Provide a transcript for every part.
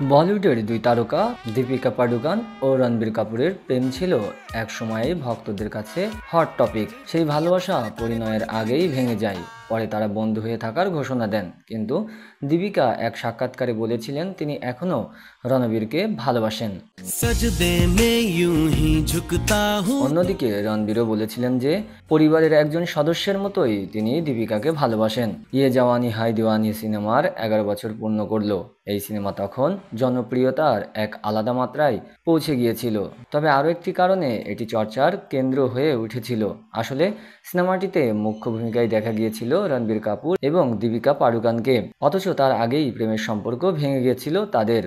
বলিউডের দুই তারকা দীপিকা পাডুকোন ও রণবীর কাপুরের প্রেম ছিল এক সময়ে ভক্তদের কাছে হট টপিক। সেই ভালোবাসা পরিণয়ের আগেই ভেঙে যায়। পরে তারা বন্ধু হয়ে থাকার ঘোষণা দেন, কিন্তু দীপিকা এক সাক্ষাৎকারে বলেছিলেন তিনি এখনও রণবীরকে ভালোবাসেন। सजदे में यूं ही झुकता हूँ। অন্যদিকে রণবীরও বলেছিলেন যে পরিবারের একজন সদস্যের মতোই তিনি দীপিকাকে ভালোবাসেন। ইয়ে জাওয়ানি হাই দিওয়ানি সিনেমার 11 বছর পূর্ণ করল। এই সিনেমা তখন জনপ্রিয়তার এক আলাদা মাত্রায় পৌঁছে গিয়েছিল, তবে আরও একটি কারণে এটি চর্চার কেন্দ্র হয়ে উঠেছিল। আসলে সিনেমাটিতে মুখ্য ভূমিকায় দেখা গিয়েছিল রণবীর কাপুর এবং দীপিকা পাডুকোনকে, অথচ তার আগেই প্রেমের সম্পর্ক ভেঙে গিয়েছিল তাদের।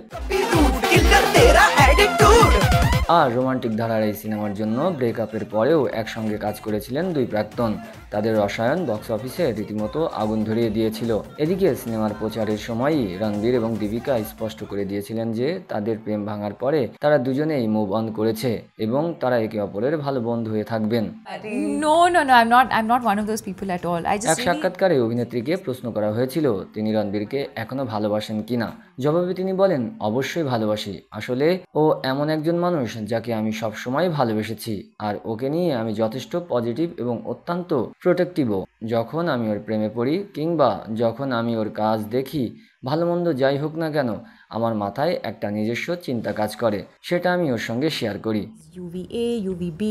আর রোমান্টিক ধারার এই সিনেমার জন্য ব্রেকআপের পরেও একসঙ্গে কাজ করেছিলেন দুই প্রাক্তন। তাদের রসায়ন বক্স অফিসে রীতিমতো আগুন ধরিয়ে দিয়েছিল। এদিকে সিনেমার প্রচারের সময়ই রণবীর এবং দীপিকা স্পষ্ট করে দিয়েছিলেন যে তাদের প্রেম ভাঙার পরে তারা দুজনেই মুভ অন করেছে এবং তারা একে অপরের ভালো বন্ধু হয়ে থাকবেন। No. I'm not one of those people at all. I এক just really সাক্ষাৎকারে অভিনেত্রীকে প্রশ্ন করা হয়েছিল তিনি রণবীরকে এখনো ভালোবাসেন কিনা। জবাবে তিনি বলেন, অবশ্যই ভালোবাসি। আসলে ও এমন একজন মানুষ যাকে আমি সব সময় ভালোবেসেছি, আর ওকে নিয়ে আমি যথেষ্ট পজিটিভ এবং অত্যন্ত প্রোটেক্টিভও। যখন আমি ওর প্রেমে পড়ি কিংবা যখন আমি ওর কাজ দেখি, ভালো মন্দ যাই হোক না কেন, আমার মাথায় একটা নিজস্ব চিন্তা কাজ করে, সেটা আমি ওর সঙ্গে শেয়ার করি। UVA, UVB,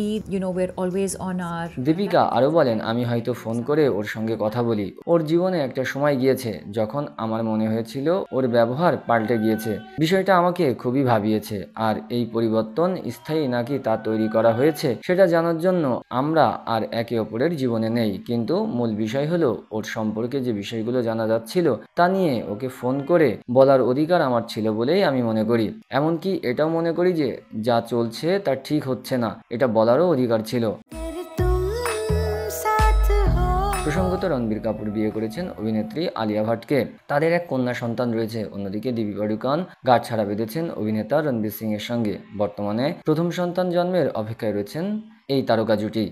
we're always on our. Deepika আরও বলেন, আমি হয়তো ফোন করে ওর সঙ্গে কথা বলি। ওর জীবনে একটা সময় গিয়েছে যখন আমার মনে হয়েছিল ওর ব্যবহার পাল্টে গিয়েছে। বিষয়টা আমাকে খুবই ভাবিয়েছে। আর এই পরিবর্তন স্থায়ী নাকি তা তৈরি করা হয়েছে সেটা জানার জন্য আমরা আর একে অপরের জীবনে নেই, কিন্তু মূল বিষয় হলো ওর সম্পর্কে যে বিষয়গুলো জানা যাচ্ছিল তা নিয়ে ওকে ফোন করে বলার অধিকার আমার ছিল বলেই আমি মনে করি। এমনকি এটাও মনে করি যে যা চলছে তা ঠিক হচ্ছে না, এটা বলারও অধিকার ছিল। প্রসঙ্গত রণবীর কাপুর বিয়ে করেছেন অভিনেত্রী আলিয়া ভাটকে। তাদের এক কন্যা সন্তান রয়েছে। অন্যদিকে দীপিকা পাডুকোন গাঁটছড়া বেঁধেছেন অভিনেতা রণবীর সিং এর সঙ্গে। বর্তমানে প্রথম সন্তান জন্মের অপেক্ষায় রয়েছেন এই তারকা জুটি।